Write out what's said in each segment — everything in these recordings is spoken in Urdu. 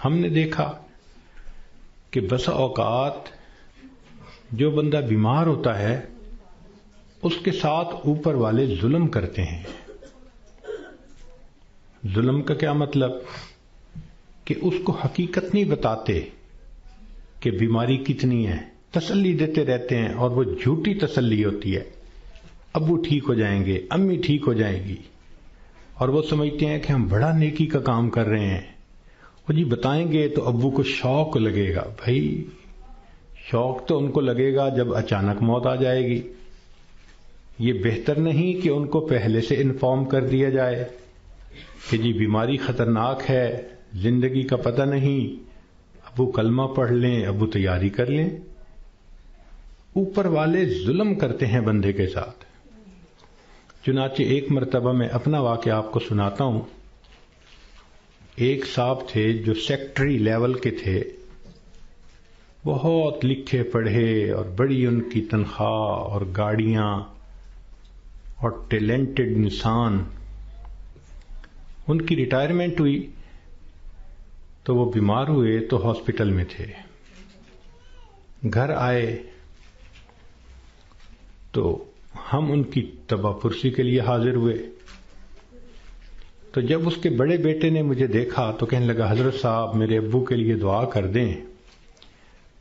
ہم نے دیکھا کہ بسا اوقات جو بندہ بیمار ہوتا ہے اس کے ساتھ اوپر والے ظلم کرتے ہیں. ظلم کا کیا مطلب؟ کہ اس کو حقیقت نہیں بتاتے کہ بیماری کتنی ہے، تسلی دیتے رہتے ہیں، اور وہ جھوٹی تسلی ہوتی ہے. ابو ٹھیک ہو جائیں گے، امی ٹھیک ہو جائیں گی، اور وہ سمجھتے ہیں کہ ہم بڑا نیکی کا کام کر رہے ہیں. وہ جی بتائیں گے تو ابو کو شوق لگے گا. بھائی شوق تو ان کو لگے گا جب اچانک موت آ جائے گی. یہ بہتر نہیں کہ ان کو پہلے سے انفارم کر دیا جائے کہ جی بیماری خطرناک ہے، زندگی کا پتہ نہیں، ابو کلمہ پڑھ لیں، ابو تیاری کر لیں. اوپر والے ظلم کرتے ہیں بندے کے ساتھ. چنانچہ ایک مرتبہ میں اپنا واقعہ آپ کو سناتا ہوں. ایک صاحب تھے جو سیکٹری لیول کے تھے، بہت لکھے پڑھے اور بڑی ان کی تنخواہ اور گاڑیاں اور ٹیلنٹڈ انسان. ان کی ریٹائرمنٹ ہوئی تو وہ بیمار ہوئے تو ہاسپٹل میں تھے. گھر آئے تو ہم ان کی تباہ پرسی کے لیے حاضر ہوئے. تو جب اس کے بڑے بیٹے نے مجھے دیکھا تو کہنے لگا حضرت صاحب میرے ابو کے لیے دعا کر دیں،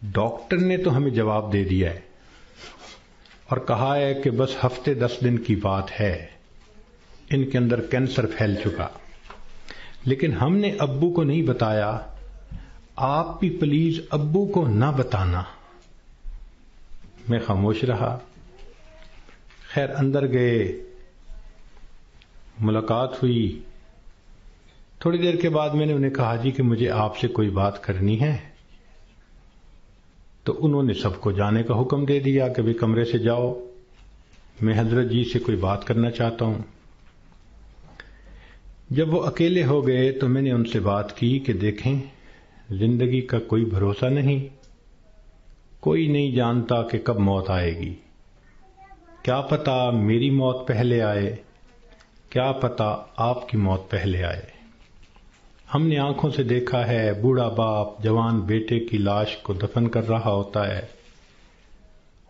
ڈاکٹر نے تو ہمیں جواب دے دیا ہے اور کہا ہے کہ بس ہفتے 10 دن کی بات ہے، ان کے اندر کینسر پھیل چکا. لیکن ہم نے ابو کو نہیں بتایا. آپ بھی پلیز ابو کو نہ بتانا. میں خاموش رہا. خیر اندر گئے، ملاقات ہوئی. تھوڑی دیر کے بعد میں نے انہیں کہا جی کہ مجھے آپ سے کوئی بات کرنی ہے. تو انہوں نے سب کو جانے کا حکم دے دیا کہ بھی کمرے سے جاؤ، میں حضرت جی سے کوئی بات کرنا چاہتا ہوں. جب وہ اکیلے ہو گئے تو میں نے ان سے بات کی کہ دیکھیں زندگی کا کوئی بھروسہ نہیں، کوئی نہیں جانتا کہ کب موت آئے گی. کیا پتا میری موت پہلے آئے، کیا پتا آپ کی موت پہلے آئے. ہم نے آنکھوں سے دیکھا ہے بوڑھا باپ جوان بیٹے کی لاش کو دفن کر رہا ہوتا ہے،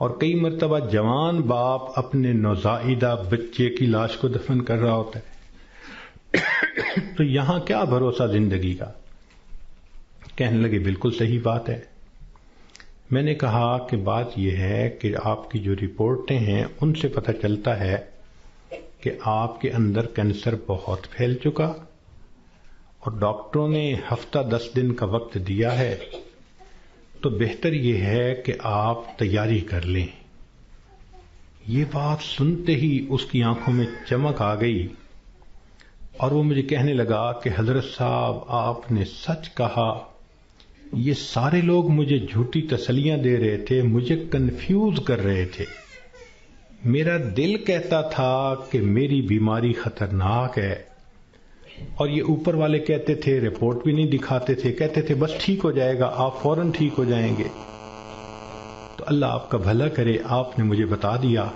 اور کئی مرتبہ جوان باپ اپنے نوزائیدہ بچے کی لاش کو دفن کر رہا ہوتا ہے. تو یہاں کیا بھروسہ زندگی کا؟ کہنے لگے بالکل صحیح بات ہے. میں نے کہا کہ بات یہ ہے کہ آپ کی جو رپورٹیں ہیں ان سے پتہ چلتا ہے کہ آپ کے اندر کینسر بہت پھیل چکا، اور ڈاکٹروں نے ہفتہ 10 دن کا وقت دیا ہے، تو بہتر یہ ہے کہ آپ تیاری کر لیں. یہ بات سنتے ہی اس کی آنکھوں میں چمک آ گئی اور وہ مجھے کہنے لگا کہ حضرت صاحب آپ نے سچ کہا. یہ سارے لوگ مجھے جھوٹی تسلیاں دے رہے تھے، مجھے کنفیوز کر رہے تھے. میرا دل کہتا تھا کہ میری بیماری خطرناک ہے، اور یہ اوپر والے کہتے تھے، رپورٹ بھی نہیں دکھاتے تھے، کہتے تھے بس ٹھیک ہو جائے گا، آپ فوراً ٹھیک ہو جائیں گے. تو اللہ آپ کا بھلا کرے، آپ نے مجھے بتا دیا.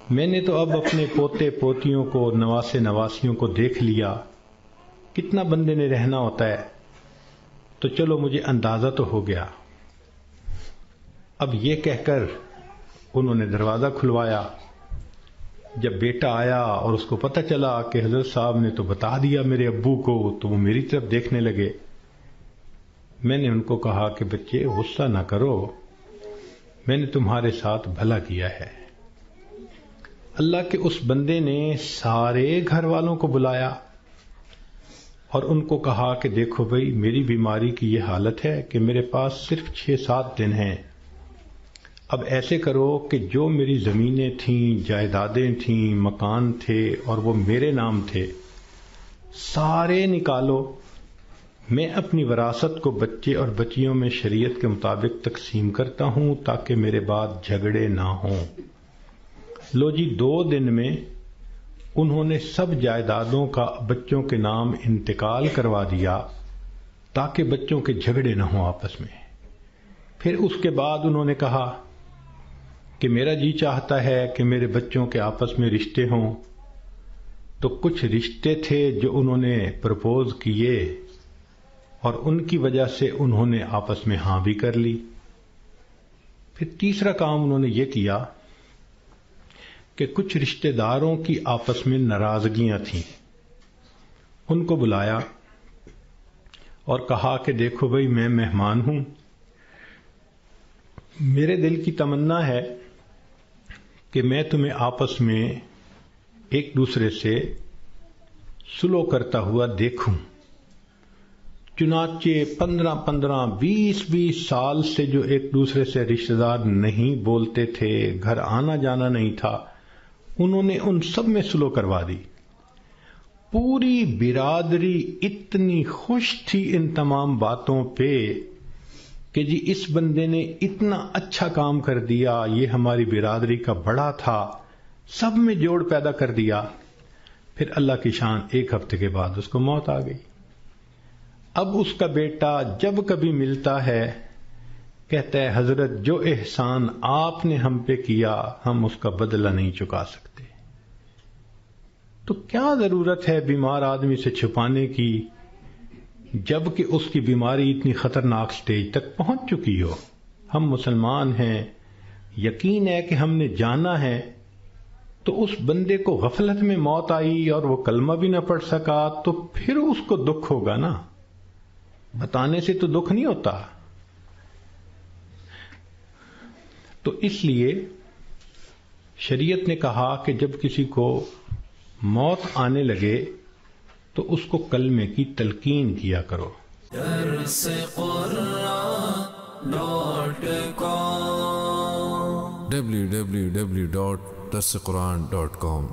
میں نے تو اب اپنے پوتے پوتیوں کو، نواسے نواسیوں کو دیکھ لیا. کتنا بندے نے رہنا ہوتا ہے، تو چلو مجھے اندازہ تو ہو گیا. اب یہ کہہ کر انہوں نے دروازہ کھلوایا. جب بیٹا آیا اور اس کو پتہ چلا کہ حضرت صاحب نے تو بتا دیا میرے ابو کو، تو وہ میری طرف دیکھنے لگے. میں نے ان کو کہا کہ بچے غصہ نہ کرو، میں نے تمہارے ساتھ بھلا کیا ہے. اللہ کے اس بندے نے سارے گھر والوں کو بلایا اور ان کو کہا کہ دیکھو بھئی میری بیماری کی یہ حالت ہے کہ میرے پاس صرف 6-7 دن ہیں. اب ایسے کرو کہ جو میری زمینیں تھیں، جائیدادیں تھیں، مکان تھے اور وہ میرے نام تھے، سارے نکالو. میں اپنی وراثت کو بچے اور بچیوں میں شریعت کے مطابق تقسیم کرتا ہوں تاکہ میرے بعد جھگڑے نہ ہوں. لو جی 2 دن میں انہوں نے سب جائیدادوں کا بچوں کے نام انتقال کروا دیا تاکہ بچوں کے جھگڑے نہ ہوں آپس میں. پھر اس کے بعد انہوں نے کہا کہ میرا جی چاہتا ہے کہ میرے بچوں کے آپس میں رشتے ہوں. تو کچھ رشتے تھے جو انہوں نے پرپوز کیے اور ان کی وجہ سے انہوں نے آپس میں ہاں بھی کر لی۔ پھر تیسرا کام انہوں نے یہ کیا کہ کچھ رشتہ داروں کی آپس میں ناراضگیاں تھیں، ان کو بلایا اور کہا کہ دیکھو بھائی، میں مہمان ہوں، میرے دل کی تمنا ہے کہ میں تمہیں آپس میں ایک دوسرے سے سلو کرتا ہوا دیکھوں۔ چنانچہ 15-20 سال سے جو ایک دوسرے سے رشتہ دار نہیں بولتے تھے، گھر آنا جانا نہیں تھا، انہوں نے ان سب میں سلو کروا دی۔ پوری برادری اتنی خوش تھی ان تمام باتوں پہ کہ جی اس بندے نے اتنا اچھا کام کر دیا، یہ ہماری برادری کا بڑا تھا، سب میں جوڑ پیدا کر دیا۔ پھر اللہ کی شان، 1 ہفتے کے بعد اس کو موت آ گئی۔ اب اس کا بیٹا جب کبھی ملتا ہے کہتا ہے حضرت جو احسان آپ نے ہم پہ کیا ہم اس کا بدلہ نہیں چکا سکتے۔ تو کیا ضرورت ہے بیمار آدمی سے چھپانے کی جب کہ اس کی بیماری اتنی خطرناک سٹیج تک پہنچ چکی ہو؟ ہم مسلمان ہیں، یقین ہے کہ ہم نے جانا ہے، تو اس بندے کو غفلت میں موت آئی اور وہ کلمہ بھی نہ پڑھ سکا تو پھر اس کو دکھ ہوگا نا، بتانے سے تو دکھ نہیں ہوتا۔ تو اس لیے شریعت نے کہا کہ جب کسی کو موت آنے لگے تو اس کو کلمے کی تلقین کیا کرو۔ www.darsequran.com